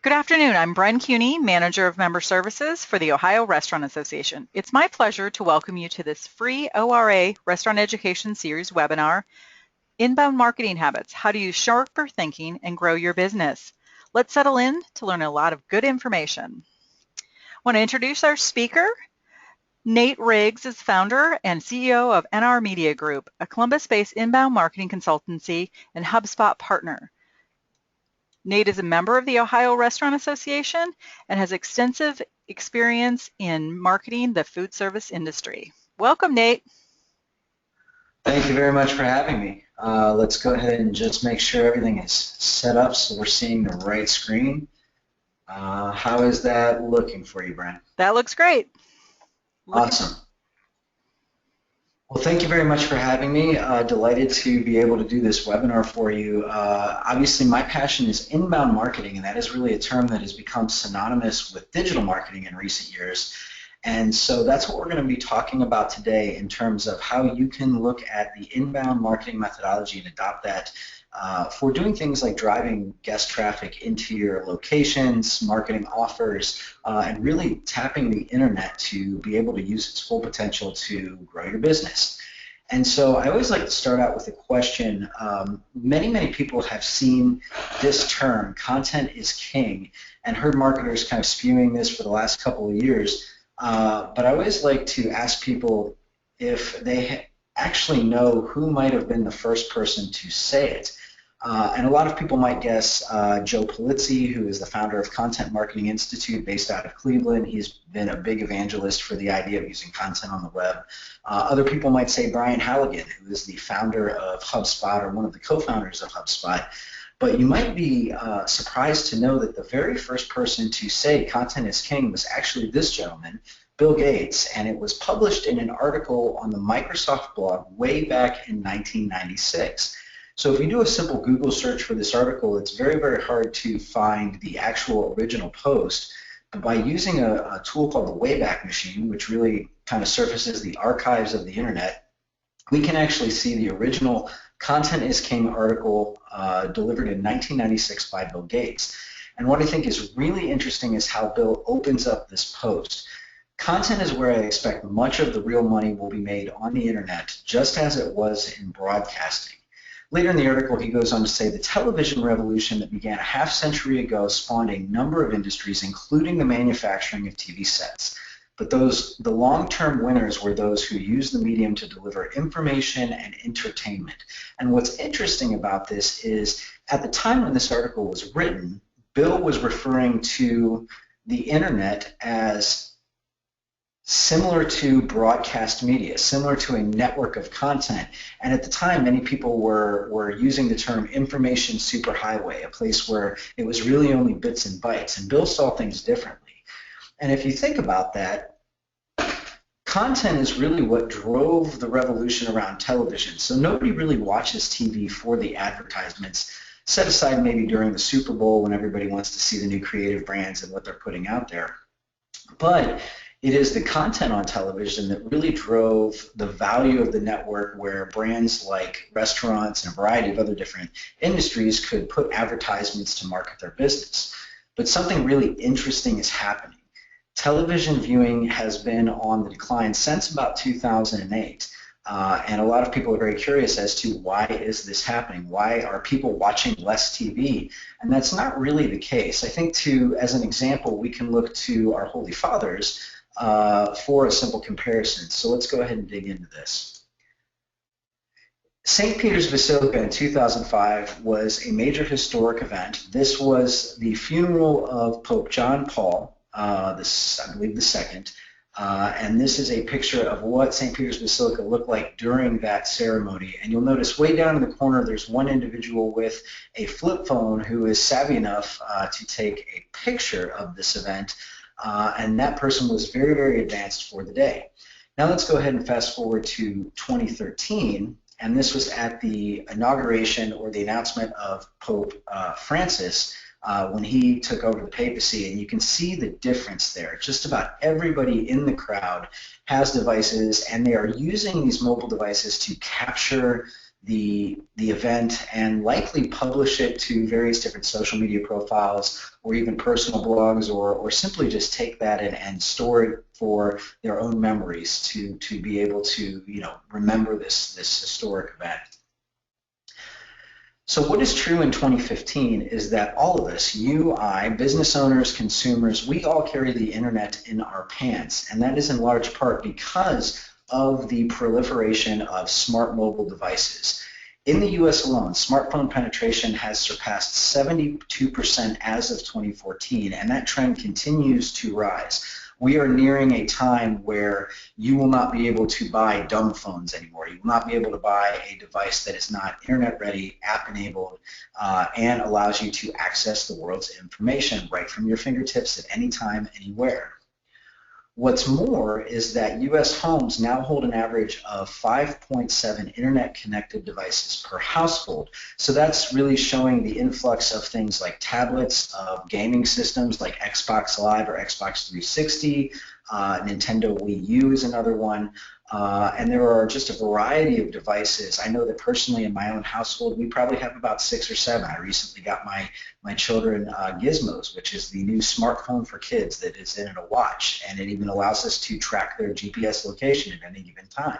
Good afternoon. I'm Bren Cuney, Manager of Member Services for the Ohio Restaurant Association. It's my pleasure to welcome you to this free ORA Restaurant Education Series webinar, Inbound Marketing Habits, How to Use Sharper Thinking and Grow Your Business. Let's settle in to learn a lot of good information. I want to introduce our speaker. Nate Riggs is founder and CEO of NR Media Group, a Columbus-based inbound marketing consultancy and HubSpot partner. Nate is a member of the Ohio Restaurant Association and has extensive experience in marketing the food service industry. Welcome, Nate. Thank you very much for having me. Let's go ahead and just make sure everything is set up so we're seeing the right screen. How is that looking for you, Brian? That looks great. Awesome. Well, thank you very much for having me. Delighted to be able to do this webinar for you. Obviously, my passion is inbound marketing, and that is really a term that has become synonymous with digital marketing in recent years. And so that's what we're going to be talking about today in terms of how you can look at the inbound marketing methodology and adopt that for doing things like driving guest traffic into your locations, marketing offers, and really tapping the internet to be able to use its full potential to grow your business. And so I always like to start out with a question. Many people have seen this term, content is king, and heard marketers kind of spewing this for the last couple of years. But I always like to ask people if they actually know who might have been the first person to say it. And a lot of people might guess Joe Polizzi, who is the founder of Content Marketing Institute based out of Cleveland. He's been a big evangelist for the idea of using content on the web. Other people might say Brian Halligan, who is the founder of HubSpot or one of the co-founders of HubSpot. But you might be surprised to know that the very first person to say content is king was actually this gentleman, Bill Gates, and it was published in an article on the Microsoft blog way back in 1996. So if you do a simple Google search for this article, it's very hard to find the actual original post. But by using a tool called the Wayback Machine, which really kind of surfaces the archives of the internet, we can actually see the original Content is King article delivered in 1996 by Bill Gates. And what I think is really interesting is how Bill opens up this post. Content is where I expect much of the real money will be made on the internet, just as it was in broadcasting. Later in the article, he goes on to say the television revolution that began a half-century ago spawned a number of industries, including the manufacturing of TV sets. But the long-term winners were those who used the medium to deliver information and entertainment. And what's interesting about this is at the time when this article was written, Bill was referring to the internet as similar to broadcast media, similar to a network of content. And at the time, many people were using the term information superhighway, a place where it was really only bits and bytes. And Bill saw things differently. And if you think about that, content is really what drove the revolution around television. So nobody really watches TV for the advertisements, set aside maybe during the Super Bowl when everybody wants to see the new creative brands and what they're putting out there. But it is the content on television that really drove the value of the network, where brands like restaurants and a variety of other different industries could put advertisements to market their business. But something really interesting is happening. Television viewing has been on the decline since about 2008. And a lot of people are very curious as to why is this happening? Why are people watching less TV? And that's not really the case. I think as an example, we can look to our Holy Fathers for a simple comparison. So let's go ahead and dig into this. St. Peter's Basilica in 2005 was a major historic event. This was the funeral of Pope John Paul, I believe the second, and this is a picture of what St. Peter's Basilica looked like during that ceremony. And you'll notice way down in the corner there's one individual with a flip phone who is savvy enough to take a picture of this event, and that person was very advanced for the day. Now let's go ahead and fast forward to 2013, and this was at the inauguration or the announcement of Pope Francis when he took over the papacy, and you can see the difference there. Just about everybody in the crowd has devices, and they are using these mobile devices to capture the event and likely publish it to various different social media profiles or even personal blogs, or simply just take that and store it for their own memories to be able to, you know, remember this historic event. So what is true in 2015 is that all of us, you, I, business owners, consumers, we all carry the internet in our pants, and that is in large part because of the proliferation of smart mobile devices. In the US alone, smartphone penetration has surpassed 72% as of 2014, and that trend continues to rise. We are nearing a time where you will not be able to buy dumb phones anymore. You will not be able to buy a device that is not internet ready, app enabled, and allows you to access the world's information right from your fingertips at any time, anywhere. What's more is that US homes now hold an average of 5.7 internet connected devices per household. So that's really showing the influx of things like tablets, of gaming systems like Xbox Live or Xbox 360, Nintendo Wii U is another one, and there are just a variety of devices. I know that personally in my own household, we probably have about 6 or 7. I recently got my children Gizmos, which is the new smartphone for kids that is in a watch, and it even allows us to track their GPS location at any given time.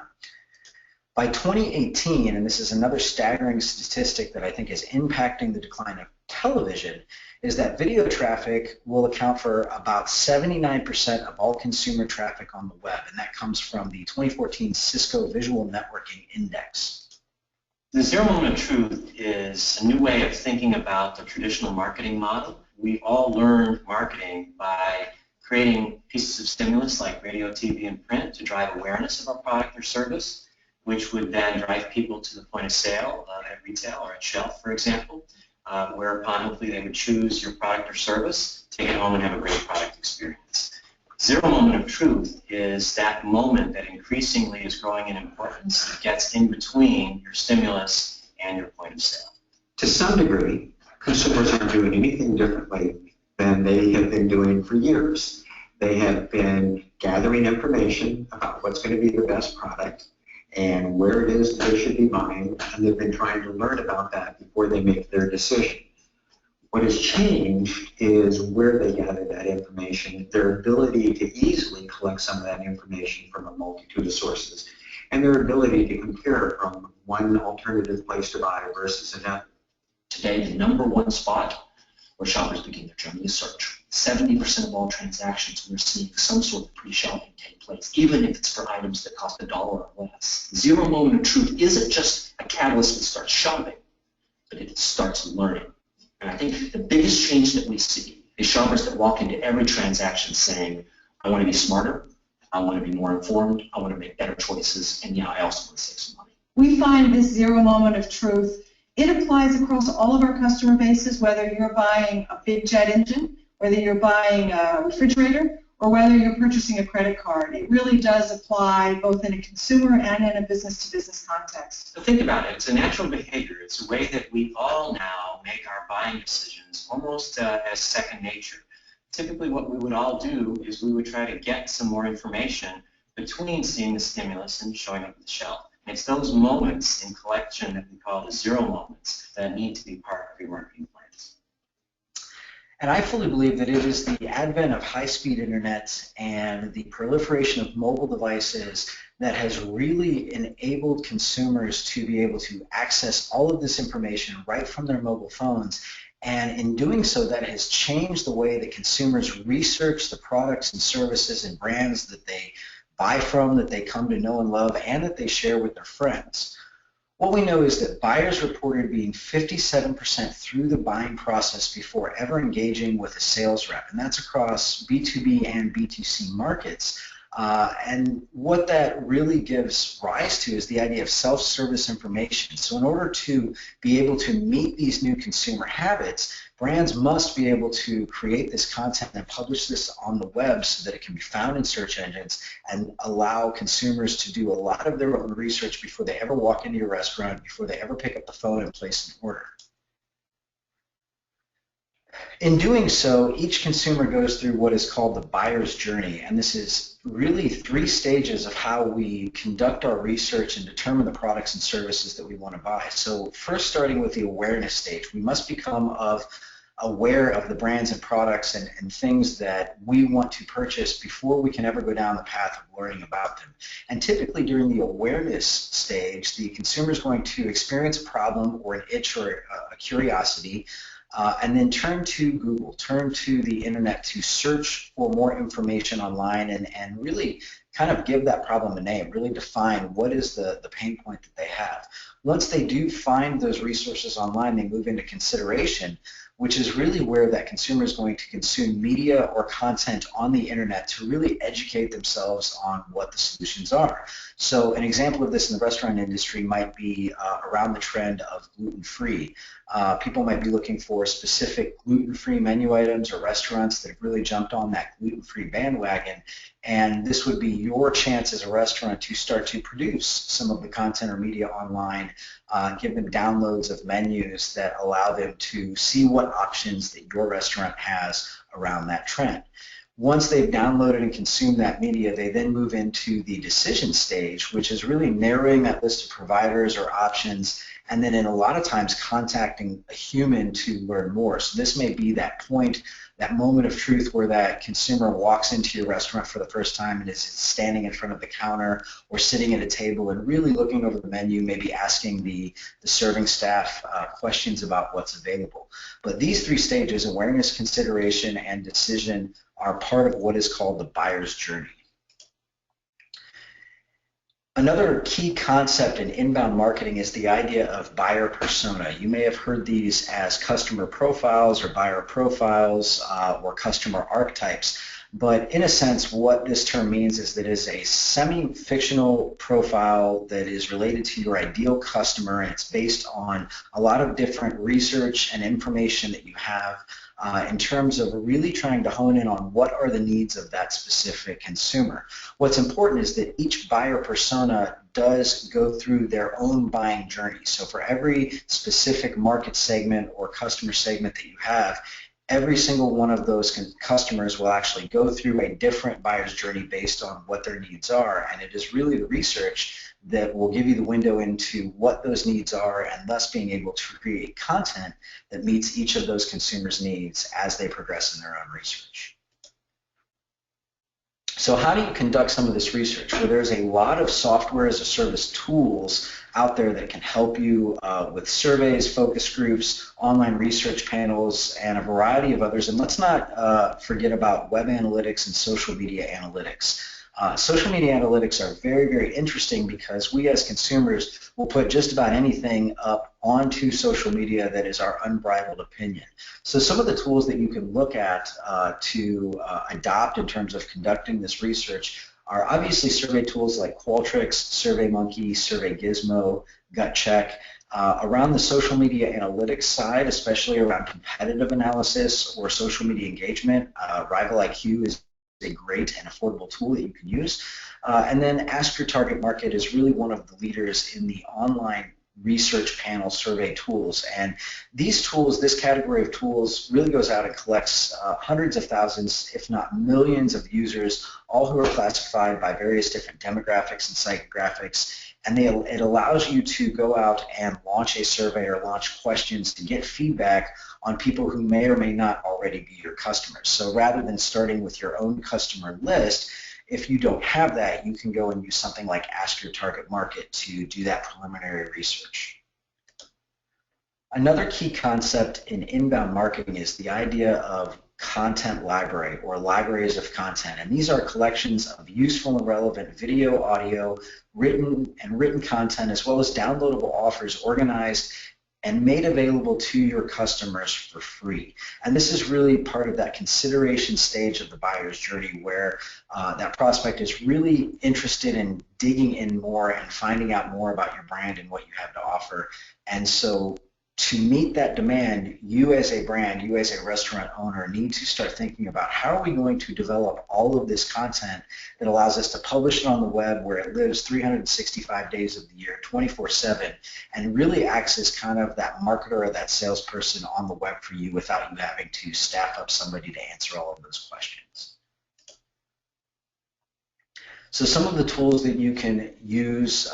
By 2018, and this is another staggering statistic that I think is impacting the decline of television, is that video traffic will account for about 79% of all consumer traffic on the web, and that comes from the 2014 Cisco Visual Networking Index. The zero moment of truth is a new way of thinking about the traditional marketing model. We all learned marketing by creating pieces of stimulus like radio, TV, and print to drive awareness of our product or service, which would then drive people to the point of sale at retail or at shelf, for example, whereupon hopefully they would choose your product or service, take it home, and have a great product experience. Zero moment of truth is that moment that increasingly is growing in importance. It gets in between your stimulus and your point of sale. To some degree, consumers aren't doing anything differently than they have been doing for years. They have been gathering information about what's going to be the best product and where it is that they should be buying, and they've been trying to learn about that before they make their decision. What has changed is where they gather that information, their ability to easily collect some of that information from a multitude of sources, and their ability to compare from one alternative place to buy versus another. Today, the #1 spot where shoppers begin their journey is search. 70% of all transactions we're seeing some sort of pre-shopping take place, even if it's for items that cost $1 or less. Zero moment of truth isn't just a catalyst that starts shopping, but it starts learning. And I think the biggest change that we see is shoppers that walk into every transaction saying, I want to be smarter, I want to be more informed, I want to make better choices, and yeah, I also want to save some money. We find this zero moment of truth, it applies across all of our customer bases, whether you're buying a big jet engine, whether you're buying a refrigerator, or whether you're purchasing a credit card. It really does apply both in a consumer and in a business-to-business context. So think about it. It's a natural behavior. It's a way that we all now make our buying decisions almost as second nature. Typically what we would all do is we would try to get some more information between seeing the stimulus and showing up at the shelf. And it's those moments in collection that we call the zero moments that need to be part of your marketing plans. And I fully believe that it is the advent of high-speed internet and the proliferation of mobile devices that has really enabled consumers to be able to access all of this information right from their mobile phones. And in doing so, that has changed the way that consumers research the products and services and brands that they buy from, that they come to know and love, and that they share with their friends. What we know is that buyers reported being 57% through the buying process before ever engaging with a sales rep, and that's across B2B and B2C markets. And what that really gives rise to is the idea of self-service information. So in order to be able to meet these new consumer habits, brands must be able to create this content and publish this on the web so that it can be found in search engines and allow consumers to do a lot of their own research before they ever walk into your restaurant, before they ever pick up the phone and place an order. In doing so, each consumer goes through what is called the buyer's journey, and this is really 3 stages of how we conduct our research and determine the products and services that we want to buy. So first, starting with the awareness stage, we must become aware of the brands and products and things that we want to purchase before we can ever go down the path of learning about them. And typically during the awareness stage, the consumer is going to experience a problem or an itch or a curiosity, and then turn to Google, turn to the internet to search for more information online and really kind of give that problem a name, really define what is the pain point that they have. Once they do find those resources online, they move into consideration, which is really where that consumer is going to consume media or content on the internet to really educate themselves on what the solutions are. So an example of this in the restaurant industry might be around the trend of gluten-free. People might be looking for specific gluten-free menu items or restaurants that have really jumped on that gluten-free bandwagon, and this would be your chance as a restaurant to start to produce some of the content or media online, give them downloads of menus that allow them to see what options that your restaurant has around that trend. Once they've downloaded and consumed that media, they then move into the decision stage, which is really narrowing that list of providers or options, and then in a lot of times contacting a human to learn more. So this may be that point, that moment of truth where that consumer walks into your restaurant for the first time and is standing in front of the counter or sitting at a table and really looking over the menu, maybe asking the serving staff questions about what's available. But these 3 stages, awareness, consideration, and decision, are part of what is called the buyer's journey. Another key concept in inbound marketing is the idea of buyer persona. You may have heard these as customer profiles or buyer profiles or customer archetypes. But in a sense, what this term means is that it is a semi-fictional profile that is related to your ideal customer, and it's based on a lot of different research and information that you have in terms of really trying to hone in on what are the needs of that specific consumer. What's important is that each buyer persona does go through their own buying journey. So for every specific market segment or customer segment that you have, every single one of those customers will actually go through a different buyer's journey based on what their needs are, and it is really the research that will give you the window into what those needs are, and thus being able to create content that meets each of those consumers' needs as they progress in their own research. So how do you conduct some of this research? Well, there's a lot of software as a service tools out there that can help you with surveys, focus groups, online research panels, and a variety of others. And let's not forget about web analytics and social media analytics. Social media analytics are very, very interesting because we as consumers will put just about anything up onto social media that is our unbridled opinion. So some of the tools that you can look at to adopt in terms of conducting this research are obviously survey tools like Qualtrics, SurveyMonkey, SurveyGizmo, GutCheck. Around the social media analytics side, especially around competitive analysis or social media engagement, RivalIQ is a great and affordable tool that you can use. And then Ask Your Target Market is really one of the leaders in the online research panel survey tools. And these tools, this category of tools, really goes out and collects hundreds of thousands, if not millions of users, all who are classified by various different demographics and psychographics. And it allows you to go out and launch a survey or launch questions to get feedback on people who may or may not already be your customers. So rather than starting with your own customer list, if you don't have that, you can go and use something like Ask Your Target Market to do that preliminary research. Another key concept in inbound marketing is the idea of content library or libraries of content. And these are collections of useful and relevant video, audio, written content, as well as downloadable offers organized and made available to your customers for free. And this is really part of that consideration stage of the buyer's journey where that prospect is really interested in digging in more and finding out more about your brand and what you have to offer. And so to meet that demand, you as a brand, you as a restaurant owner need to start thinking about how are we going to develop all of this content that allows us to publish it on the web where it lives 365 days of the year, 24/7, and really acts as kind of that marketer or that salesperson on the web for you without you having to staff up somebody to answer all of those questions. So some of the tools that you can use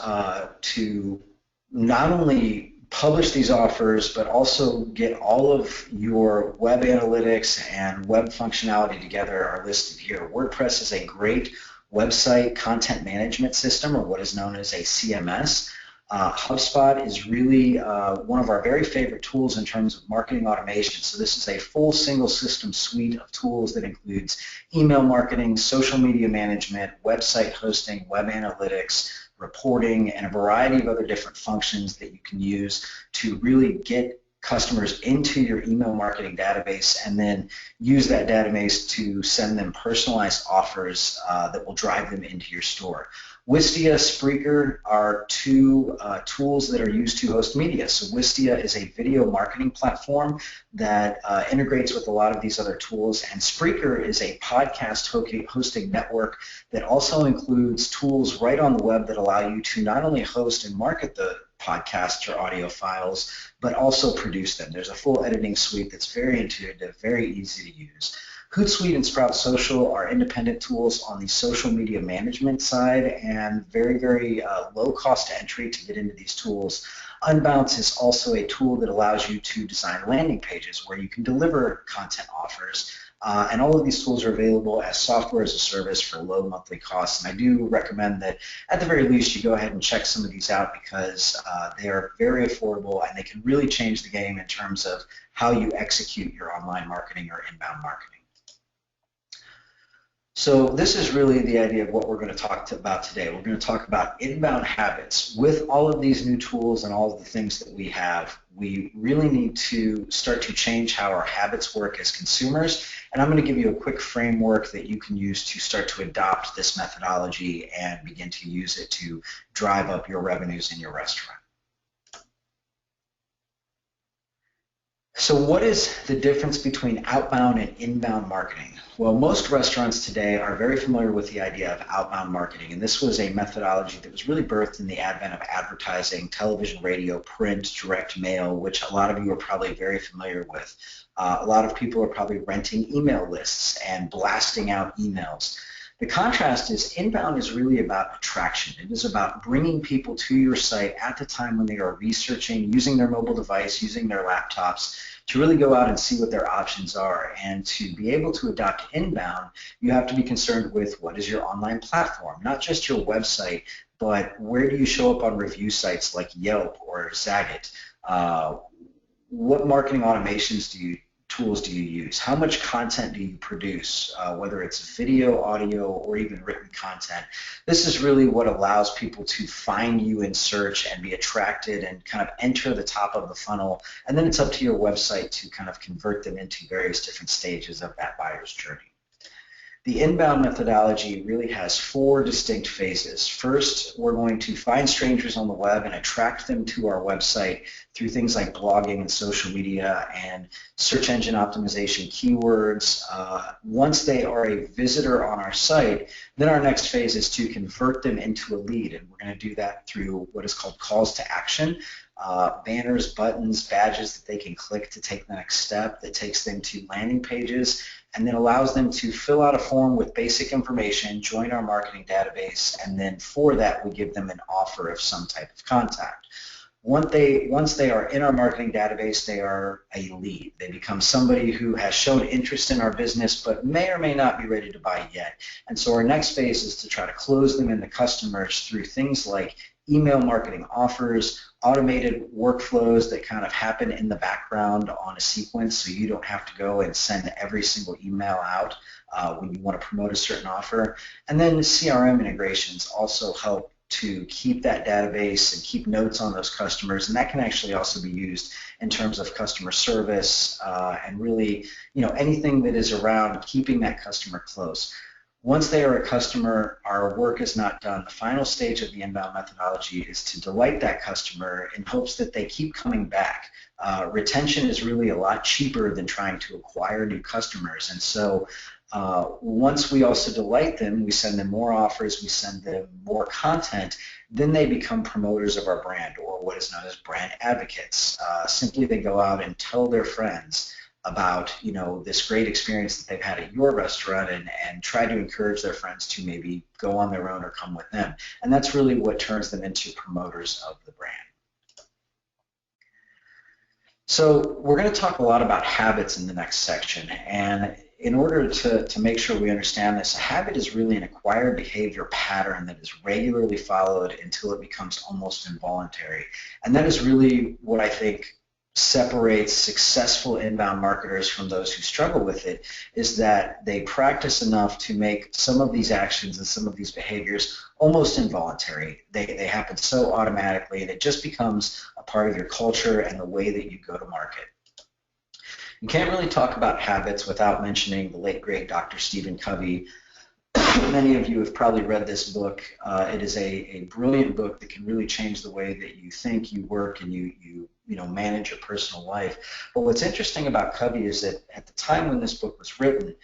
to not only publish these offers, but also get all of your web analytics and web functionality together are listed here. WordPress is a great website content management system, or what is known as a CMS. HubSpot is really one of our very favorite tools in terms of marketing automation. So this is a full single system suite of tools that includes email marketing, social media management, website hosting, web analytics, reporting, and a variety of other different functions that you can use to really get customers into your email marketing database and then use that database to send them personalized offers that will drive them into your store. Wistia, Spreaker are two tools that are used to host media. So Wistia is a video marketing platform that integrates with a lot of these other tools, and Spreaker is a podcast hosting network that also includes tools right on the web that allow you to not only host and market the podcasts or audio files, but also produce them. There's a full editing suite that's very intuitive, very easy to use. Hootsuite and Sprout Social are independent tools on the social media management side and very, very low cost entry to get into these tools. Unbounce is also a tool that allows you to design landing pages where you can deliver content offers. And all of these tools are available as software as a service for low monthly costs. And I do recommend that at the very least you go ahead and check some of these out because they are very affordable and they can really change the game in terms of how you execute your online marketing or inbound marketing. So this is really the idea of what we're going to talk about today. We're going to talk about inbound habits. With all of these new tools and all of the things that we have, we really need to start to change how our habits work as consumers. And I'm going to give you a quick framework that you can use to start to adopt this methodology and begin to use it to drive up your revenues in your restaurant. So what is the difference between outbound and inbound marketing? Well, most restaurants today are very familiar with the idea of outbound marketing, and this was a methodology that was really birthed in the advent of advertising, television, radio, print, direct mail, which a lot of you are probably very familiar with. A lot of people are probably renting email lists and blasting out emails. The contrast is inbound is really about attraction. It is about bringing people to your site at the time when they are researching, using their mobile device, using their laptops, to really go out and see what their options are. And to be able to adopt inbound, you have to be concerned with what is your online platform, not just your website, but where do you show up on review sites like Yelp or Zagat? What marketing automations tools do you use? How much content do you produce, whether it's video, audio, or even written content? This is really what allows people to find you in search and be attracted and kind of enter the top of the funnel. And then it's up to your website to kind of convert them into various different stages of that buyer's journey. The inbound methodology really has 4 distinct phases. First, we're going to find strangers on the web and attract them to our website through things like blogging and social media and search engine optimization keywords. Once they are a visitor on our site, then our next phase is to convert them into a lead, and we're going to do that through what is called calls to action. Banners, buttons, badges that they can click to take the next step that takes them to landing pages and then allows them to fill out a form with basic information, join our marketing database, and then for that we give them an offer of some type of contact. Once they are in our marketing database, they are a lead. They become somebody who has shown interest in our business but may or may not be ready to buy yet. And so our next phase is to try to close them into customers through things like email marketing offers, automated workflows that kind of happen in the background on a sequence so you don't have to go and send every single email out when you want to promote a certain offer. And then CRM integrations also help to keep that database and keep notes on those customers, and that can actually also be used in terms of customer service and really, anything that is around keeping that customer close. Once they are a customer, our work is not done. The final stage of the inbound methodology is to delight that customer in hopes that they keep coming back. Retention is really a lot cheaper than trying to acquire new customers, and so once we also delight them, we send them more offers, we send them more content, then they become promoters of our brand, or what is known as brand advocates. Simply they go out and tell their friends about, you know, this great experience that they've had at your restaurant, and try to encourage their friends to maybe go on their own or come with them. And that's really what turns them into promoters of the brand. So we're going to talk a lot about habits in the next section, and in order to make sure we understand this, a habit is really an acquired behavior pattern that is regularly followed until it becomes almost involuntary. And that is really what I think separates successful inbound marketers from those who struggle with it, is that they practice enough to make some of these actions and some of these behaviors almost involuntary. They happen so automatically, and it just becomes a part of your culture and the way that you go to market. You can't really talk about habits without mentioning the late, great Dr. Stephen Covey. Many of you have probably read this book. It is a brilliant book that can really change the way that you think, you work, and you manage your personal life. But what's interesting about Covey is that at the time when this book was written,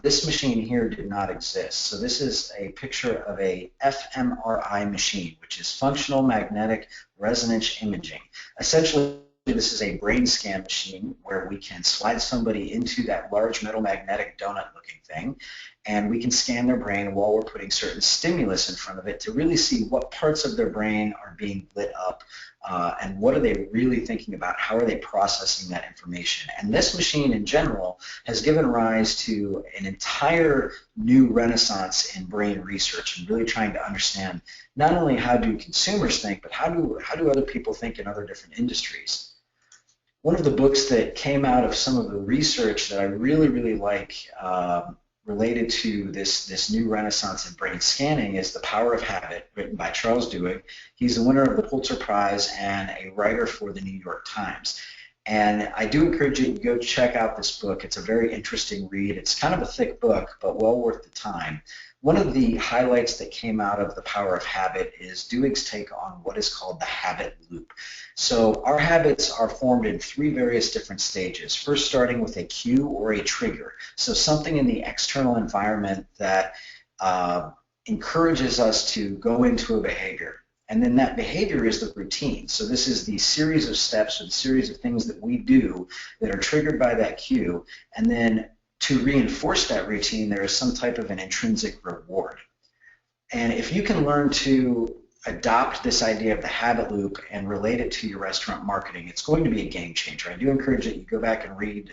this machine here did not exist. So this is a picture of a fMRI machine, which is functional magnetic resonance imaging. Essentially, this is a brain scan machine where we can slide somebody into that large metal magnetic donut-looking thing, and we can scan their brain while we're putting certain stimulus in front of it to really see what parts of their brain are being lit up, and what are they really thinking about, how are they processing that information. And this machine in general has given rise to an entire new renaissance in brain research and really trying to understand not only how do consumers think, but how do other people think in other different industries. One of the books that came out of some of the research that I really, really like related to this new renaissance in brain scanning is The Power of Habit, written by Charles Duhigg. He's the winner of the Pulitzer Prize and a writer for the New York Times. And I do encourage you to go check out this book. It's a very interesting read. It's kind of a thick book, but well worth the time. One of the highlights that came out of The Power of Habit is Duhigg's take on what is called the habit loop. So our habits are formed in three various different stages. First, starting with a cue or a trigger. So something in the external environment that encourages us to go into a behavior. And then that behavior is the routine. So this is the series of steps or the series of things that we do that are triggered by that cue. And then to reinforce that routine, there is some type of an intrinsic reward. And if you can learn to adopt this idea of the habit loop and relate it to your restaurant marketing, it's going to be a game changer. I do encourage that you go back and read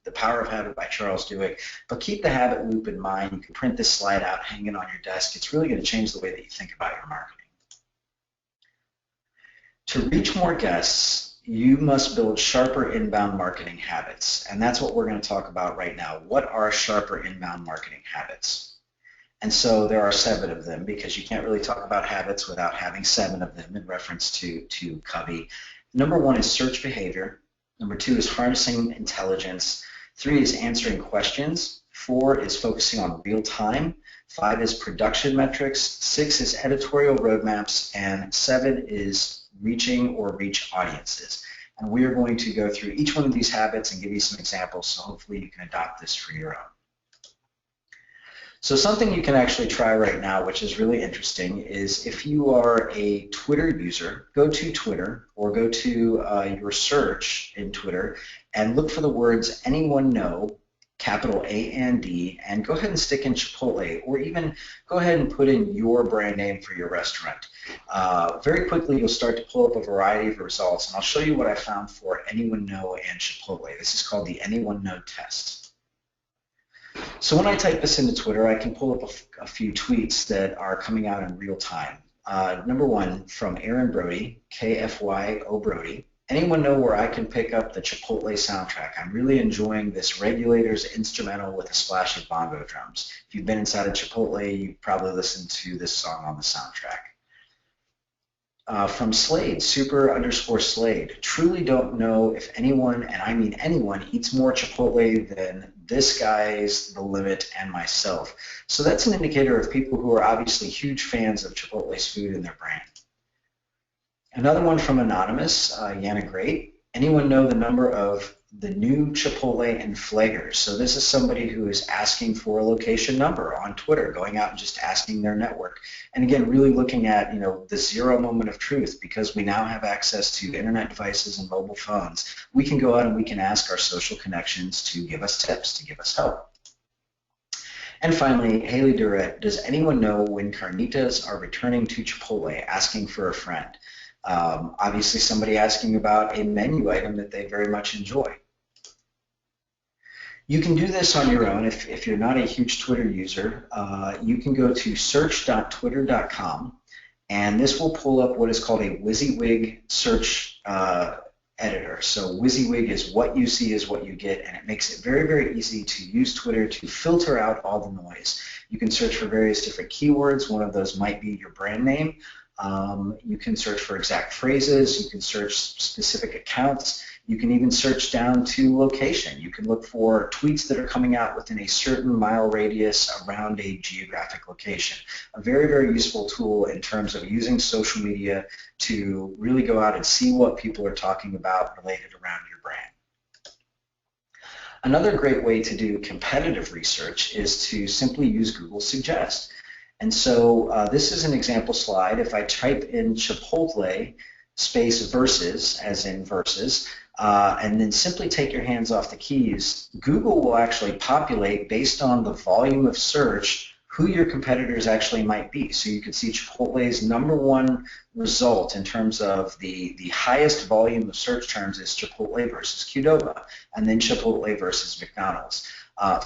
The Power of Habit by Charles Duhigg, but keep the habit loop in mind. You can print this slide out, hang it on your desk. It's really going to change the way that you think about your marketing. To reach more guests, you must build sharper inbound marketing habits, and that's what we're going to talk about right now. What are sharper inbound marketing habits? And so there are 7 of them, because you can't really talk about habits without having 7 of them in reference to Covey. Number 1 is search behavior. Number 2 is harnessing intelligence. 3 is answering questions. 4 is focusing on real time. 5 is production metrics. 6 is editorial roadmaps. And 7 is reaching or reach audiences. And we are going to go through each one of these habits and give you some examples, so hopefully you can adopt this for your own. So something you can actually try right now, which is really interesting, is if you are a Twitter user, go to Twitter or go to your search in Twitter and look for the words anyone know, capital A-N-D, and go ahead and stick in Chipotle, or even go ahead and put in your brand name for your restaurant. Very quickly you'll start to pull up a variety of results, and I'll show you what I found for anyone know and Chipotle. This is called the anyone know test. So when I type this into Twitter, I can pull up a few tweets that are coming out in real time. Number 1 from Aaron Brody, KFYO Brody. Anyone know where I can pick up the Chipotle soundtrack? I'm really enjoying this Regulators instrumental with a splash of bongo drums. If you've been inside a Chipotle, you've probably listened to this song on the soundtrack. From Slade, super_Slade. Truly don't know if anyone, and I mean anyone, eats more Chipotle than this guy's The Limit and myself. So that's an indicator of people who are obviously huge fans of Chipotle's food and their brand. Another one from Anonymous, Yana Great. Anyone know the number of the new Chipotle in flaggers? So this is somebody who is asking for a location number on Twitter, going out and just asking their network. And again, really looking at, the zero moment of truth, because we now have access to internet devices and mobile phones. We can go out and we can ask our social connections to give us tips, to give us help. And finally, Haley Durrett, does anyone know when carnitas are returning to Chipotle, asking for a friend? Obviously somebody asking about a menu item that they very much enjoy. You can do this on your own. If you're not a huge Twitter user, you can go to search.twitter.com, and this will pull up what is called a WYSIWYG search editor. So WYSIWYG is what you see is what you get, and it makes it very, very easy to use Twitter to filter out all the noise. You can search for various different keywords. One of those might be your brand name. You can search for exact phrases. You can search specific accounts. You can even search down to location. You can look for tweets that are coming out within a certain mile radius around a geographic location. A very, very useful tool in terms of using social media to really go out and see what people are talking about related around your brand. Another great way to do competitive research is to simply use Google Suggest. And so this is an example slide. If I type in Chipotle space versus, as in versus, and then simply take your hands off the keys, Google will actually populate based on the volume of search who your competitors actually might be. So you can see Chipotle's #1 result in terms of the highest volume of search terms is Chipotle versus Qdoba, and then Chipotle versus McDonald's.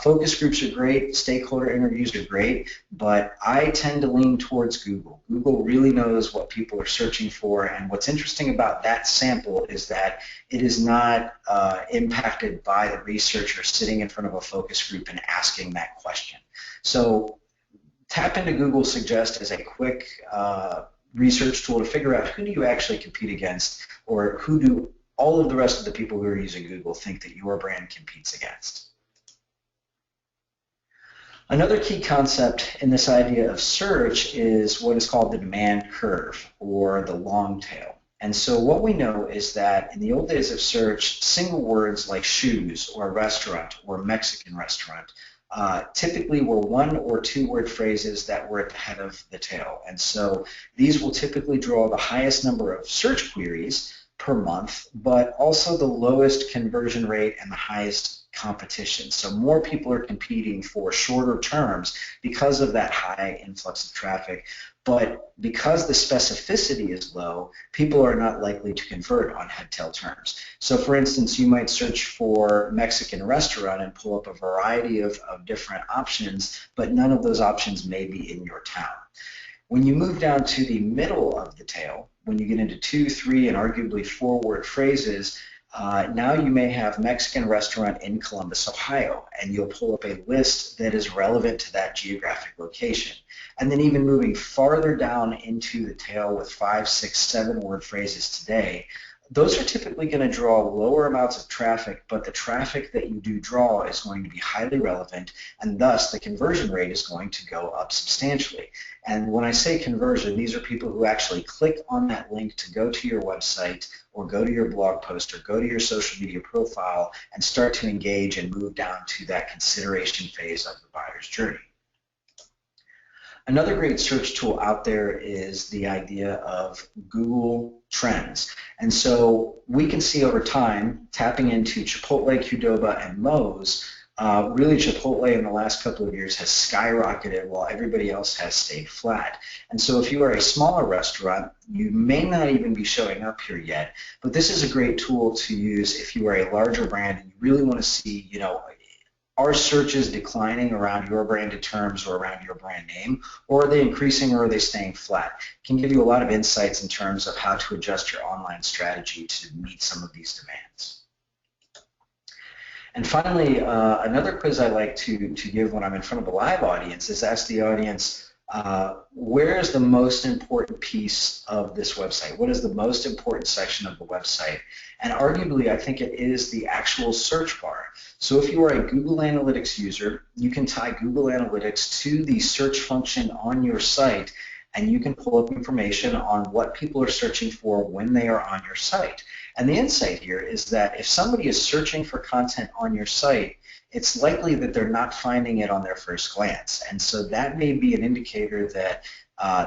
Focus groups are great, stakeholder interviews are great, but I tend to lean towards Google. Google really knows what people are searching for, and what's interesting about that sample is that it is not impacted by the researcher sitting in front of a focus group and asking that question. So tap into Google Suggest as a quick research tool to figure out who do you actually compete against, or who do all of the rest of the people who are using Google think that your brand competes against. Another key concept in this idea of search is what is called the demand curve, or the long tail. And so what we know is that in the old days of search, single words like shoes or restaurant or Mexican restaurant typically were 1 or 2 word phrases that were at the head of the tail. And so these will typically draw the highest number of search queries per month, but also the lowest conversion rate and the highest competition. So more people are competing for shorter terms because of that high influx of traffic. But because the specificity is low, people are not likely to convert on head-tail terms. So for instance, you might search for Mexican restaurant and pull up a variety of different options, but none of those options may be in your town. When you move down to the middle of the tail, when you get into 2, 3, and arguably 4 word phrases, now you may have Mexican restaurant in Columbus, Ohio, and you'll pull up a list that is relevant to that geographic location. And then even moving farther down into the tail with 5, 6, 7 word phrases today, those are typically going to draw lower amounts of traffic, but the traffic that you do draw is going to be highly relevant, and thus the conversion rate is going to go up substantially. And when I say conversion, these are people who actually click on that link to go to your website or go to your blog post or go to your social media profile and start to engage and move down to that consideration phase of the buyer's journey. Another great search tool out there is the idea of Google Trends. And so we can see over time, tapping into Chipotle, Qdoba, and Moe's, really Chipotle in the last couple of years has skyrocketed while everybody else has stayed flat. And so if you are a smaller restaurant, you may not even be showing up here yet, but this is a great tool to use if you are a larger brand and you really want to see, are searches declining around your branded terms or around your brand name, or are they increasing or are they staying flat? It can give you a lot of insights in terms of how to adjust your online strategy to meet some of these demands. And finally, another quiz I like to give when I'm in front of a live audience is ask the audience, where is the most important piece of this website? What is the most important section of the website? And arguably, I think it is the actual search bar. So if you are a Google Analytics user, you can tie Google Analytics to the search function on your site, and you can pull up information on what people are searching for when they are on your site. And the insight here is that if somebody is searching for content on your site, it's likely that they're not finding it on their first glance. And so that may be an indicator that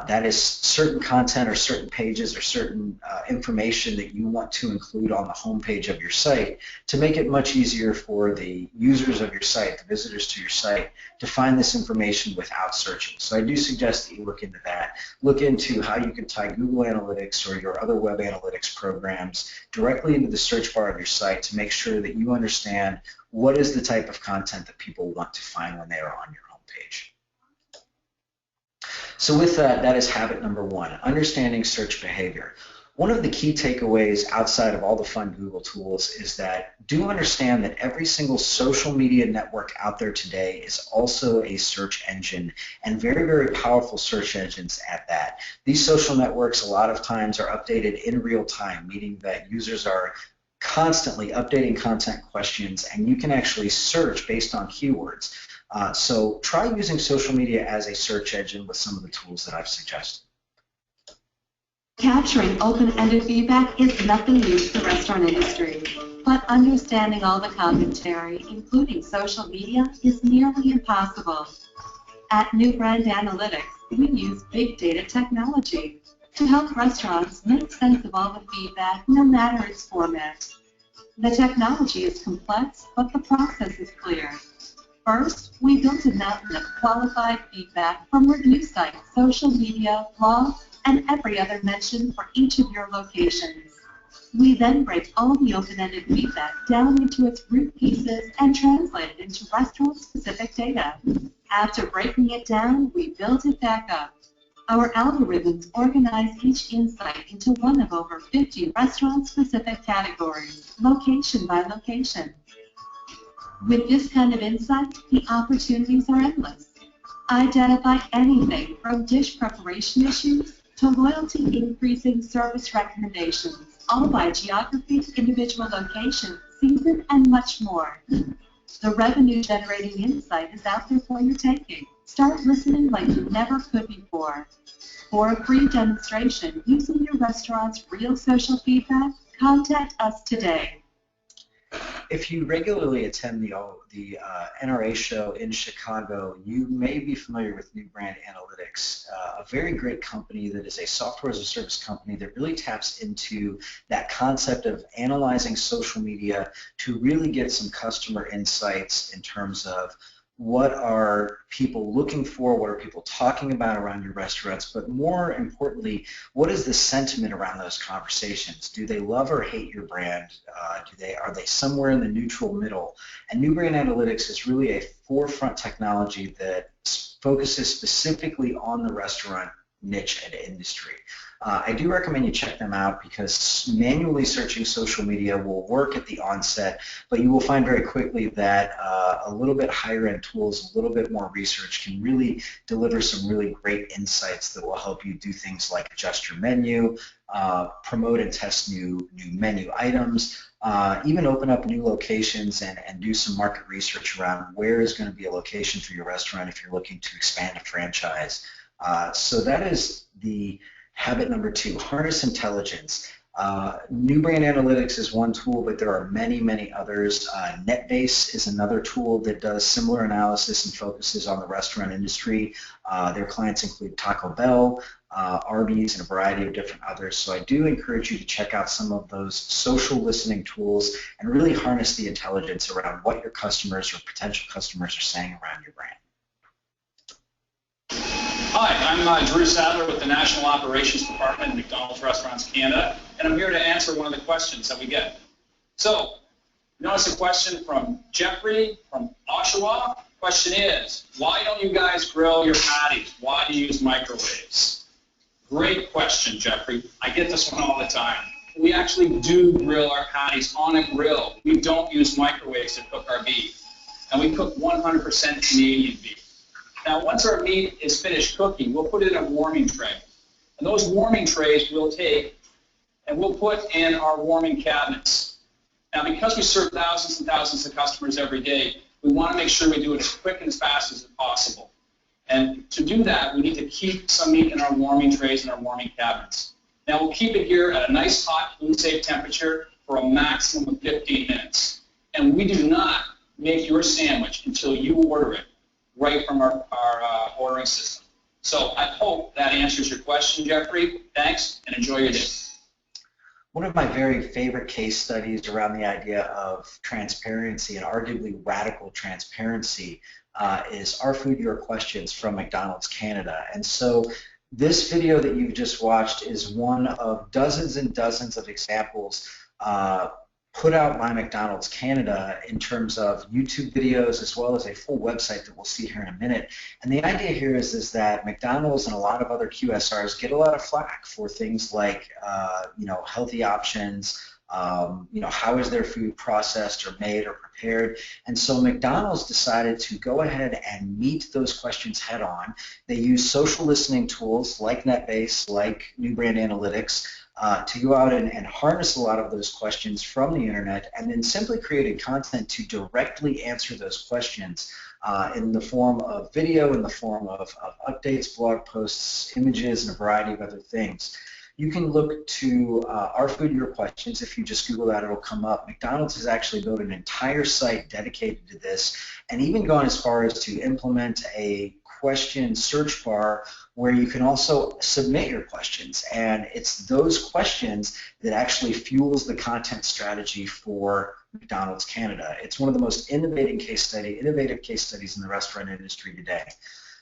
that is certain content or certain pages or certain information that you want to include on the home page of your site to make it much easier for the users of your site, the visitors to your site, to find this information without searching. So I do suggest that you look into that. Look into how you can tie Google Analytics or your other web analytics programs directly into the search bar of your site to make sure that you understand what is the type of content that people want to find when they are on your home page. So with that, that is habit number one, understanding search behavior. One of the key takeaways outside of all the fun Google tools is that do understand that every single social media network out there today is also a search engine, and very, very powerful search engines at that. These social networks a lot of times are updated in real time, meaning that users are constantly updating content questions, and you can actually search based on keywords. So try using social media as a search engine with some of the tools that I've suggested. Capturing open-ended feedback is nothing new to the restaurant industry, but understanding all the commentary, including social media, is nearly impossible. At New Brand Analytics, we use big data technology to help restaurants make sense of all the feedback, no matter its format. The technology is complex, but the process is clear. First, we built a mountain of qualified feedback from review sites, social media, blogs, and every other mention for each of your locations. We then break all the open-ended feedback down into its root pieces and translate it into restaurant-specific data. After breaking it down, we build it back up. Our algorithms organize each insight into one of over 50 restaurant-specific categories, location by location. With this kind of insight, the opportunities are endless. Identify anything from dish preparation issues to loyalty increasing service recommendations, all by geography, individual location, season, and much more. The revenue-generating insight is out there for your taking. Start listening like you never could before. For a free demonstration using your restaurant's real social feedback, contact us today. If you regularly attend the NRA show in Chicago, you may be familiar with New Brand Analytics, a very great company that is a software as a service company that really taps into that concept of analyzing social media to really get some customer insights in terms of what are people looking for, what are people talking about around your restaurants, but more importantly, what is the sentiment around those conversations? Do they love or hate your brand? Are they somewhere in the neutral middle? And New Brand Analytics is really a forefront technology that focuses specifically on the restaurant niche and industry. I do recommend you check them out because manually searching social media will work at the onset, but you will find very quickly that a little bit higher end tools, a little bit more research can really deliver some really great insights that will help you do things like adjust your menu, promote and test new menu items, even open up new locations and do some market research around where is going to be a location for your restaurant if you're looking to expand a franchise. So that is the habit number two, harness intelligence. New Brand Analytics is one tool, but there are many, many others. NetBase is another tool that does similar analysis and focuses on the restaurant industry. Their clients include Taco Bell, Arby's, and a variety of different others. So I do encourage you to check out some of those social listening tools and really harness the intelligence around what your customers or potential customers are saying around your brand. Hi, I'm Drew Sadler with the National Operations Department at McDonald's Restaurants Canada, and I'm here to answer one of the questions that we get. So, notice a question from Jeffrey from Oshawa. Question is, why don't you guys grill your patties? Why do you use microwaves? Great question, Jeffrey. I get this one all the time. We actually do grill our patties on a grill. We don't use microwaves to cook our beef, and we cook 100% Canadian beef. Now, once our meat is finished cooking, we'll put it in a warming tray. And those warming trays we'll take and we'll put in our warming cabinets. Now, because we serve thousands and thousands of customers every day, we want to make sure we do it as quick and as fast as possible. And to do that, we need to keep some meat in our warming trays and our warming cabinets. Now, we'll keep it here at a nice, hot, food-safe temperature for a maximum of 15 minutes. And we do not make your sandwich until you order it right from our ordering system. So I hope that answers your question, Jeffrey. Thanks, and enjoy your day. One of my very favorite case studies around the idea of transparency and arguably radical transparency is Our Food, Your Questions from McDonald's Canada. And so this video that you've just watched is one of dozens and dozens of examples put out by McDonald's Canada in terms of YouTube videos as well as a full website that we'll see here in a minute. And the idea here is that McDonald's and a lot of other QSRs get a lot of flack for things like healthy options, how is their food processed or made or prepared. And so McDonald's decided to go ahead and meet those questions head on. They use social listening tools like NetBase, like New Brand Analytics, to go out and harness a lot of those questions from the internet, and then simply created content to directly answer those questions in the form of video, in the form of updates, blog posts, images, and a variety of other things. You can look to Our Food, Your Questions. If you just Google that, it'll come up. McDonald's has actually built an entire site dedicated to this, and even gone as far as to implement a question search bar where you can also submit your questions. And it's those questions that actually fuels the content strategy for McDonald's Canada. It's one of the most innovative case studies in the restaurant industry today.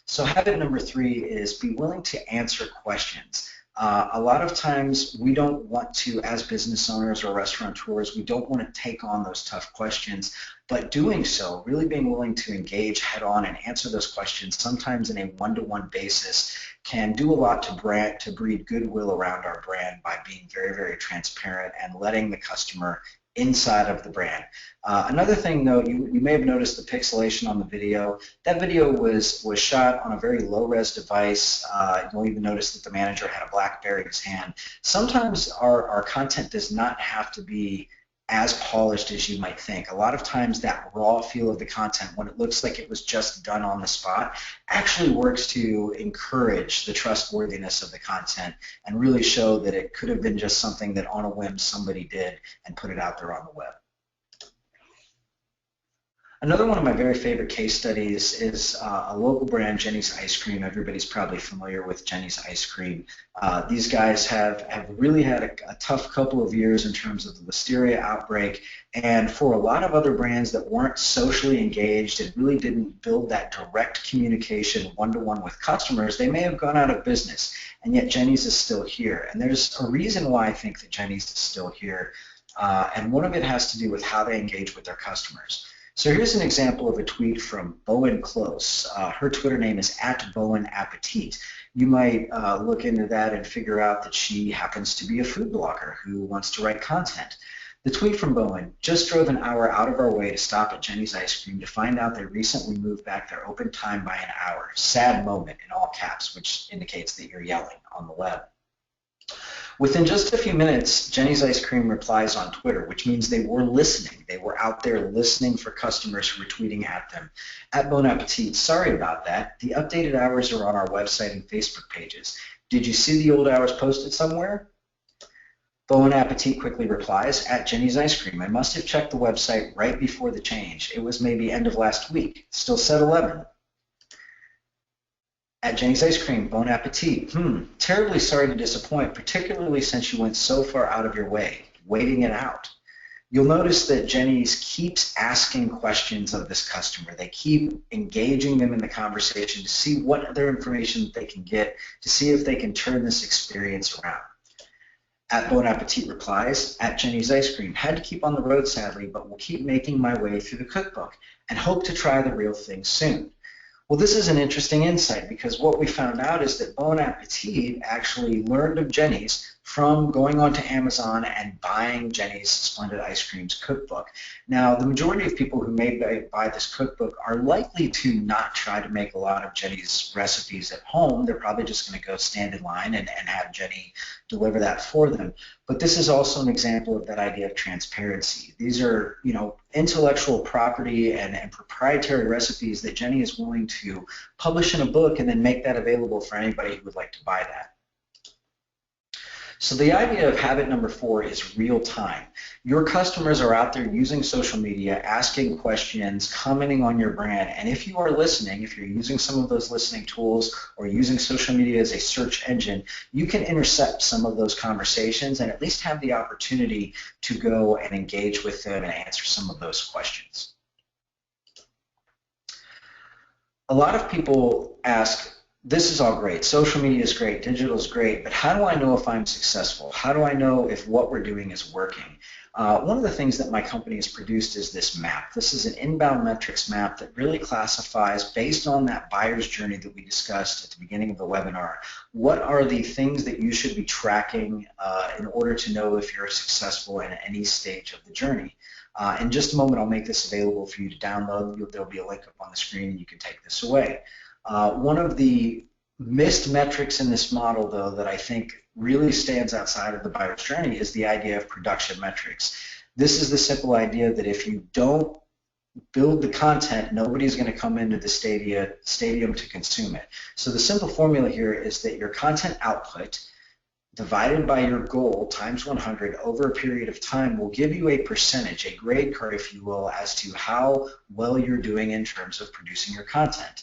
So habit number 3 is be willing to answer questions. A lot of times we don't want to, as business owners or restaurateurs, we don't want to take on those tough questions, but doing so, really being willing to engage head on and answer those questions, sometimes in a one-to-one basis, can do a lot to breed goodwill around our brand by being very, very transparent and letting the customer inside of the brand. Another thing, though, you may have noticed the pixelation on the video. That video was shot on a very low-res device. You'll even notice that the manager had a BlackBerry in his hand. Sometimes our content does not have to be as polished as you might think. A lot of times that raw feel of the content, when it looks like it was just done on the spot, actually works to encourage the trustworthiness of the content and really show that it could have been just something that on a whim somebody did and put it out there on the web. Another one of my very favorite case studies is a local brand, Jenny's Ice Cream. Everybody's probably familiar with Jenny's Ice Cream. These guys have really had a tough couple of years in terms of the listeria outbreak, and for a lot of other brands that weren't socially engaged and really didn't build that direct communication one-to-one with customers, they may have gone out of business, and yet Jenny's is still here. And there's a reason why I think that Jenny's is still here, and one of it has to do with how they engage with their customers. So here's an example of a tweet from Bowen Close. Her Twitter name is @BowenAppetit. You might look into that and figure out that she happens to be a food blogger who wants to write content. The tweet from Bowen: just drove an hour out of our way to stop at Jenny's Ice Cream to find out they recently moved back their open time by an hour. Sad moment in all caps, which indicates that you're yelling on the web. Within just a few minutes, Jenny's Ice Cream replies on Twitter, which means they were listening. They were out there listening for customers who were tweeting at them. @Bon Appetit, sorry about that. The updated hours are on our website and Facebook pages. Did you see the old hours posted somewhere? Bon Appetit quickly replies, @Jenny's Ice Cream. I must have checked the website right before the change. It was maybe end of last week. Still said 11. @Jenny's Ice Cream, Bon Appetit. Terribly sorry to disappoint, particularly since you went so far out of your way, waiting it out. You'll notice that Jenny's keeps asking questions of this customer. They keep engaging them in the conversation to see what other information they can get, to see if they can turn this experience around. @Bon Appetit replies, @Jenny's Ice Cream. Had to keep on the road, sadly, but will keep making my way through the cookbook and hope to try the real thing soon. Well, this is an interesting insight because what we found out is that Bon Appetit actually learned of Jenny's from going onto Amazon and buying Jenny's Splendid Ice Creams cookbook. Now, the majority of people who may buy this cookbook are likely to not try to make a lot of Jenny's recipes at home. They're probably just going to go stand in line and have Jenny deliver that for them. But this is also an example of that idea of transparency. These are, intellectual property and proprietary recipes that Jenny is willing to publish in a book and then make that available for anybody who would like to buy that. So the idea of habit number 4 is real time. Your customers are out there using social media, asking questions, commenting on your brand, and if you are listening, if you're using some of those listening tools or using social media as a search engine, you can intercept some of those conversations and at least have the opportunity to go and engage with them and answer some of those questions. A lot of people ask, this is all great, social media is great, digital is great, but how do I know if I'm successful? How do I know if what we're doing is working? One of the things that my company has produced is this map. This is an inbound metrics map that really classifies, based on that buyer's journey that we discussed at the beginning of the webinar, what are the things that you should be tracking in order to know if you're successful in any stage of the journey. In just a moment, I'll make this available for you to download. There'll be a link up on the screen and you can take this away. One of the missed metrics in this model, though, that I think really stands outside of the buyer's journey is the idea of production metrics. This is the simple idea that if you don't build the content, nobody's going to come into the stadium to consume it. So the simple formula here is that your content output divided by your goal times 100 over a period of time will give you a percentage, a grade card, if you will, as to how well you're doing in terms of producing your content.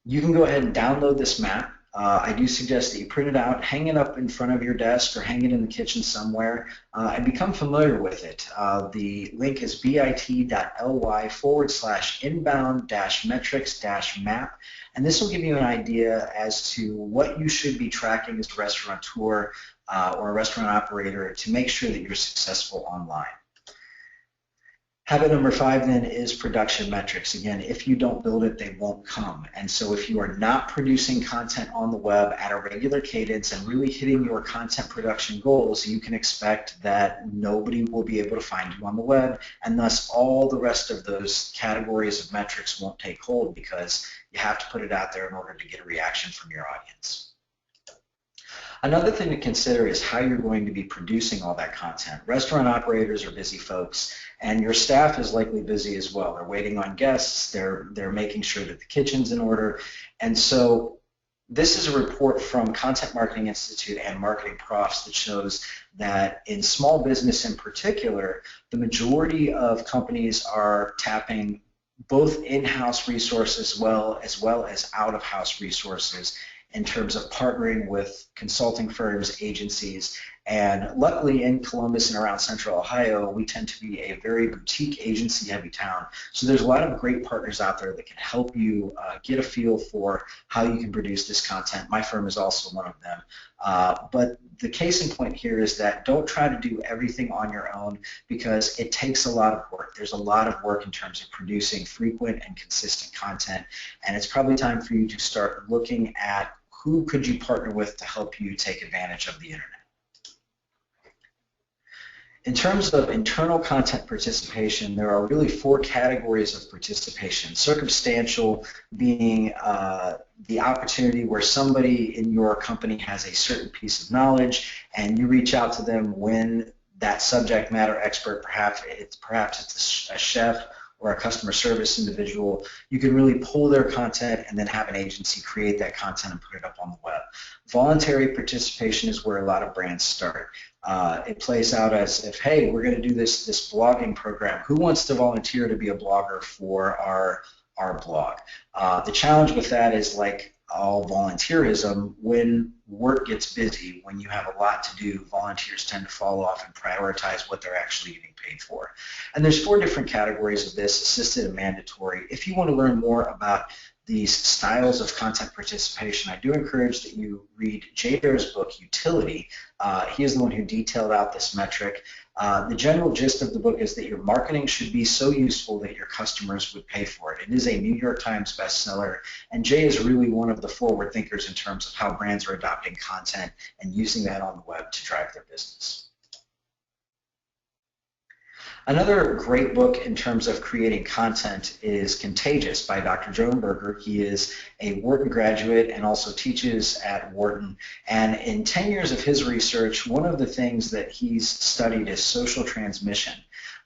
You can go ahead and download this map. I do suggest that you print it out, hang it up in front of your desk or hang it in the kitchen somewhere and become familiar with it. The link is bit.ly/inbound-metrics-map, and this will give you an idea as to what you should be tracking as a restaurateur or a restaurant operator to make sure that you're successful online. Habit number 5 then is production metrics. Again, if you don't build it, they won't come. And so if you are not producing content on the web at a regular cadence and really hitting your content production goals, you can expect that nobody will be able to find you on the web, and thus all the rest of those categories of metrics won't take hold because you have to put it out there in order to get a reaction from your audience. Another thing to consider is how you're going to be producing all that content. Restaurant operators are busy folks, and your staff is likely busy as well. They're waiting on guests, they're making sure that the kitchen's in order, and so this is a report from Content Marketing Institute and Marketing Profs that shows that in small business in particular, the majority of companies are tapping both in-house resources as well as out-of-house resources in terms of partnering with consulting firms, agencies, and luckily in Columbus and around Central Ohio, we tend to be a very boutique agency-heavy town. So there's a lot of great partners out there that can help you get a feel for how you can produce this content. My firm is also one of them. But the case in point here is that don't try to do everything on your own because it takes a lot of work. There's a lot of work in terms of producing frequent and consistent content, and it's probably time for you to start looking at who could you partner with to help you take advantage of the internet. In terms of internal content participation, there are really 4 categories of participation. Circumstantial being the opportunity where somebody in your company has a certain piece of knowledge and you reach out to them when that subject matter expert, perhaps it's a chef or a customer service individual, you can really pull their content and then have an agency create that content and put it up on the web. Voluntary participation is where a lot of brands start. It plays out as if, hey, we're going to do this blogging program. Who wants to volunteer to be a blogger for our blog? The challenge with that is, like all volunteerism, when work gets busy, when you have a lot to do, volunteers tend to fall off and prioritize what they're actually getting paid for. And there's 4 different categories of this: assisted and mandatory. If you want to learn more about these styles of content participation, I do encourage that you read Jay Baer's book, Utility. He is the one who detailed out this metric. The general gist of the book is that your marketing should be so useful that your customers would pay for it. It is a New York Times bestseller, and Jay is really one of the forward thinkers in terms of how brands are adopting content and using that on the web to drive their business. Another great book in terms of creating content is Contagious by Dr. Joan Berger. He is a Wharton graduate and also teaches at Wharton. And in 10 years of his research, one of the things that he's studied is social transmission.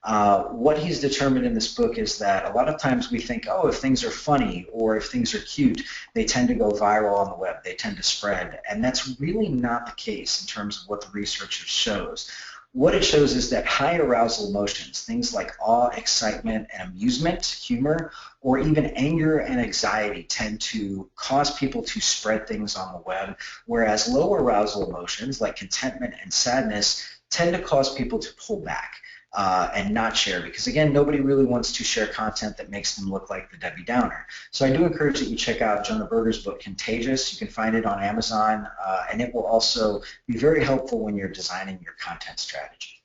What he's determined in this book is that a lot of times we think, oh, if things are funny or if things are cute, they tend to go viral on the web, they tend to spread. And that's really not the case in terms of what the research shows. What it shows is that high arousal emotions, things like awe, excitement, and amusement, humor, or even anger and anxiety tend to cause people to spread things on the web, whereas low arousal emotions like contentment and sadness tend to cause people to pull back and not share, because again, nobody really wants to share content that makes them look like the Debbie Downer. So I do encourage that you check out Jonah Berger's book, Contagious. You can find it on Amazon, and it will also be very helpful when you're designing your content strategy.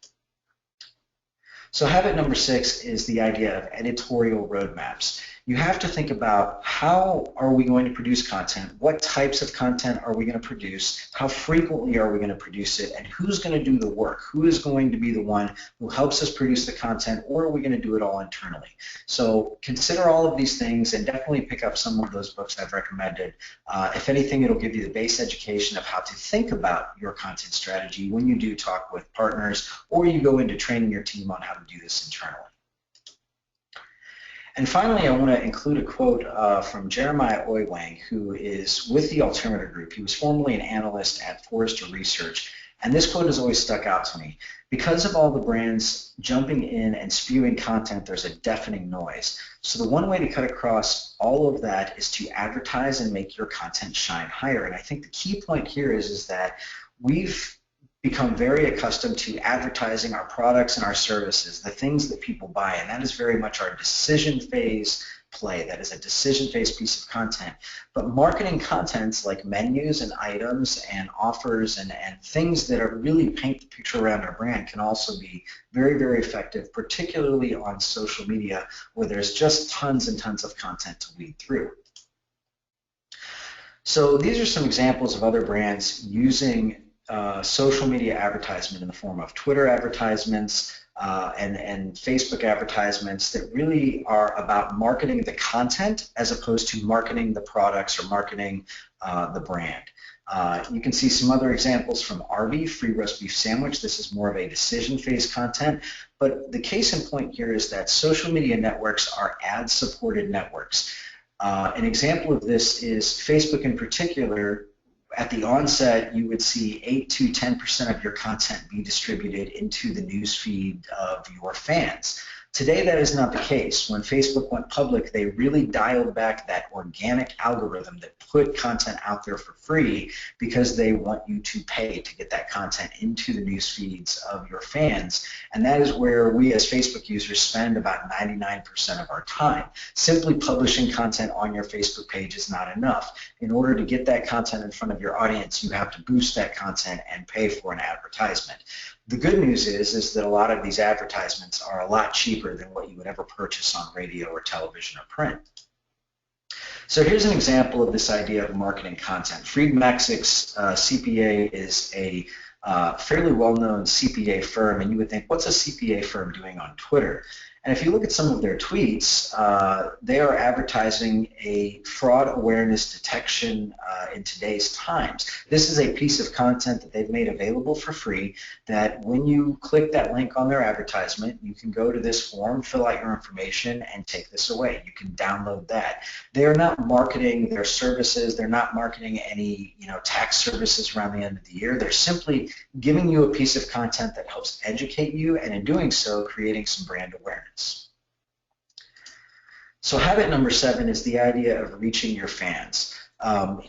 So habit number 6 is the idea of editorial roadmaps. You have to think about how are we going to produce content, what types of content are we going to produce, how frequently are we going to produce it, and who's going to do the work? Who is going to be the one who helps us produce the content, or are we going to do it all internally? So consider all of these things and definitely pick up some of those books I've recommended. If anything, it'll give you the base education of how to think about your content strategy when you do talk with partners or you go into training your team on how to do this internally. And finally, I want to include a quote from Jeremiah Oywang, who is with the Altimeter Group. He was formerly an analyst at Forrester Research, and this quote has always stuck out to me. Because of all the brands jumping in and spewing content, there's a deafening noise. So the one way to cut across all of that is to advertise and make your content shine higher. And I think the key point here is that we've become very accustomed to advertising our products and our services, the things that people buy, and that is very much our decision phase play. That is a decision phase piece of content. But marketing contents like menus and items and offers and things that are really paint the picture around our brand can also be very, very effective, particularly on social media where there's just tons and tons of content to weed through. So these are some examples of other brands using social media advertisement in the form of Twitter advertisements and Facebook advertisements that really are about marketing the content as opposed to marketing the products or marketing the brand. You can see some other examples from Arby, free roast beef sandwich. This is more of a decision phase content, but the case in point here is that social media networks are ad-supported networks. An example of this is Facebook in particular. At the onset, you would see 8 to 10% of your content be distributed into the news feed of your fans. Today, that is not the case. When Facebook went public, they really dialed back that organic algorithm that put content out there for free because they want you to pay to get that content into the news feeds of your fans. And that is where we as Facebook users spend about 99% of our time. Simply publishing content on your Facebook page is not enough. In order to get that content in front of your audience, you have to boost that content and pay for an advertisement. The good news is that a lot of these advertisements are a lot cheaper than what you would ever purchase on radio or television or print. So here's an example of this idea of marketing content. Fried Maxick's CPA is a fairly well-known CPA firm, and you would think, what's a CPA firm doing on Twitter? And if you look at some of their tweets, they are advertising a fraud awareness detection in today's times. This is a piece of content that they've made available for free that when you click that link on their advertisement, you can go to this form, fill out your information, and take this away. You can download that. They're not marketing their services. They're not marketing any tax services around the end of the year. They're simply giving you a piece of content that helps educate you, and in doing so, creating some brand awareness. So habit number 7 is the idea of reaching your fans.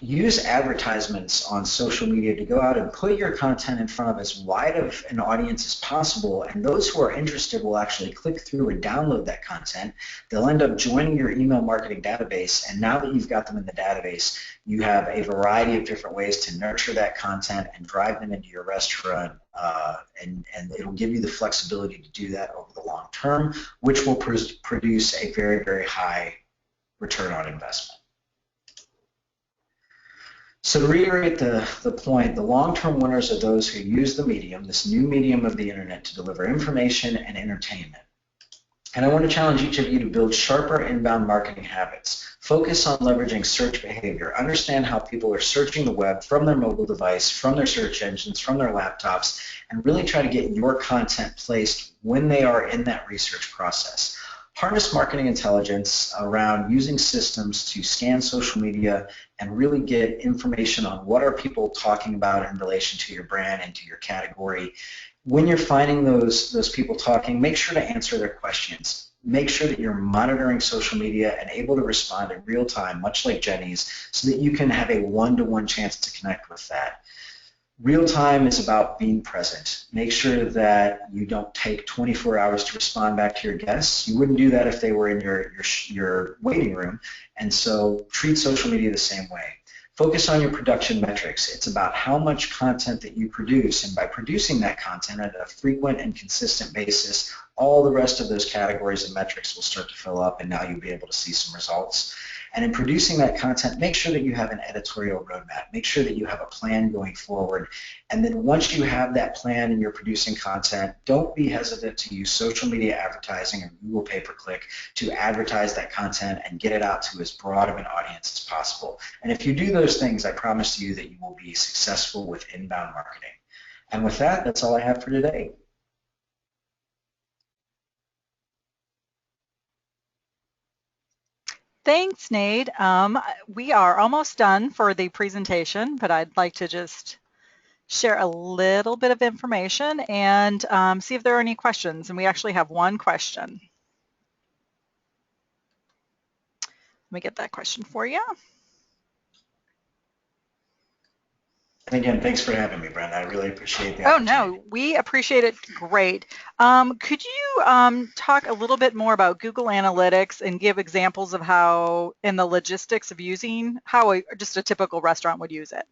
Use advertisements on social media to go out and put your content in front of as wide of an audience as possible, and those who are interested will actually click through and download that content. They'll end up joining your email marketing database, and now that you've got them in the database, you have a variety of different ways to nurture that content and drive them into your restaurant and it'll give you the flexibility to do that over the long term, which will produce a very, very high return on investment. So to reiterate the point, the long-term winners are those who use the medium, this new medium of the internet, to deliver information and entertainment. And I want to challenge each of you to build sharper inbound marketing habits. Focus on leveraging search behavior. Understand how people are searching the web from their mobile device, from their search engines, from their laptops, and really try to get your content placed when they are in that research process. Harness marketing intelligence around using systems to scan social media and really get information on what are people talking about in relation to your brand and to your category. When you're finding those people talking, make sure to answer their questions. Make sure that you're monitoring social media and able to respond in real time, much like Jenny's, so that you can have a one-to-one chance to connect with that. Real time is about being present. Make sure that you don't take 24 hours to respond back to your guests. You wouldn't do that if they were in your waiting room, and so treat social media the same way. Focus on your production metrics. It's about how much content that you produce, and by producing that content at a frequent and consistent basis, all the rest of those categories and metrics will start to fill up, and now you'll be able to see some results. And in producing that content, make sure that you have an editorial roadmap. Make sure that you have a plan going forward. And then once you have that plan and you're producing content, don't be hesitant to use social media advertising or Google pay-per-click to advertise that content and get it out to as broad of an audience as possible. And if you do those things, I promise you that you will be successful with inbound marketing. And with that, that's all I have for today. Thanks, Nate. We are almost done for the presentation, but I'd like to just share a little bit of information and see if there are any questions. And we actually have one question. Let me get that question for you. And again, thanks for having me, Brenda. I really appreciate the opportunity. Oh, no, we appreciate it. Great. Could you talk a little bit more about Google Analytics and give examples of how, in the logistics of using, how just a typical restaurant would use it?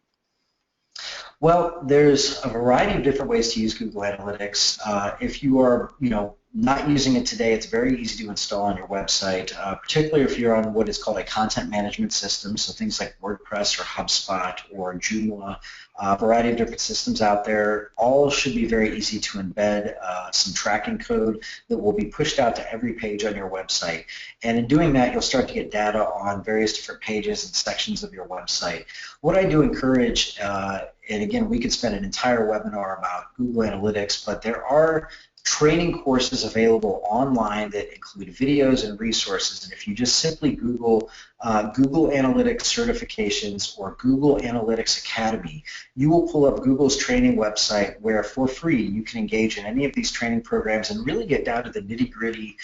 Well, there's a variety of different ways to use Google Analytics. If you are, not using it today, it's very easy to install on your website, particularly if you're on what is called a content management system, so things like WordPress or HubSpot or Joomla, a variety of different systems out there. All should be very easy to embed some tracking code that will be pushed out to every page on your website. And in doing that, you'll start to get data on various different pages and sections of your website. What I do encourage, and again, we could spend an entire webinar about Google Analytics, but there are training courses available online that include videos and resources. And if you just simply Google Google Analytics certifications or Google Analytics Academy, you will pull up Google's training website where for free you can engage in any of these training programs and really get down to the nitty-gritty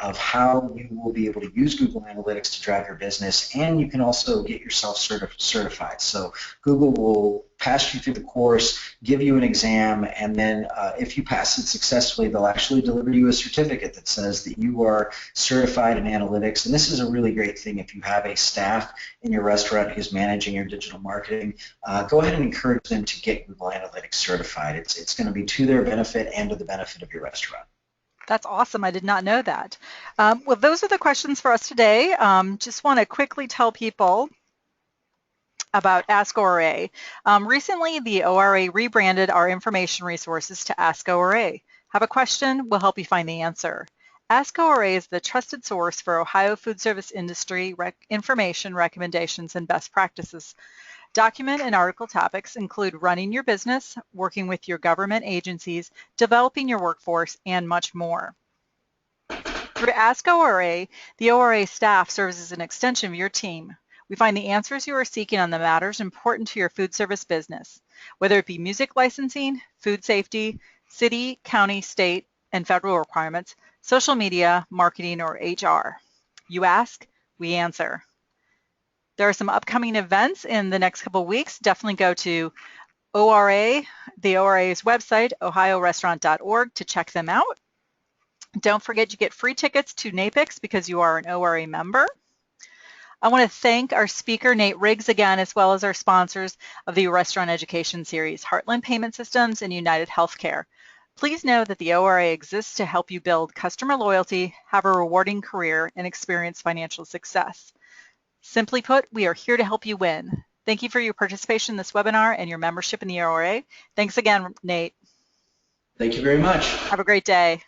of how you will be able to use Google Analytics to drive your business, and you can also get yourself certified. So Google will pass you through the course, give you an exam, and then if you pass it successfully, they'll actually deliver you a certificate that says that you are certified in analytics. And this is a really great thing if you have a staff in your restaurant who's managing your digital marketing. Go ahead and encourage them to get Google Analytics certified. It's going to be to their benefit and to the benefit of your restaurant. That's awesome. I did not know that. Well, those are the questions for us today. Just want to quickly tell people about Ask ORA. Recently, the ORA rebranded our information resources to Ask ORA. Have a question? We'll help you find the answer. Ask ORA is the trusted source for Ohio food service industry information, recommendations, and best practices. Document and article topics include running your business, working with your government agencies, developing your workforce, and much more. Through Ask ORA, the ORA staff serves as an extension of your team. We find the answers you are seeking on the matters important to your food service business, whether it be music licensing, food safety, city, county, state, and federal requirements, social media, marketing, or HR. You ask, we answer. There are some upcoming events in the next couple of weeks. Definitely go to ORA, the ORA's website, ohiorestaurant.org, to check them out. Don't forget you get free tickets to NAPIX because you are an ORA member. I want to thank our speaker, Nate Riggs, again, as well as our sponsors of the Restaurant Education Series, Heartland Payment Systems and United Healthcare. Please know that the ORA exists to help you build customer loyalty, have a rewarding career, and experience financial success. Simply put, we are here to help you win. Thank you for your participation in this webinar and your membership in the ORA. Thanks again, Nate. Thank you very much. Have a great day.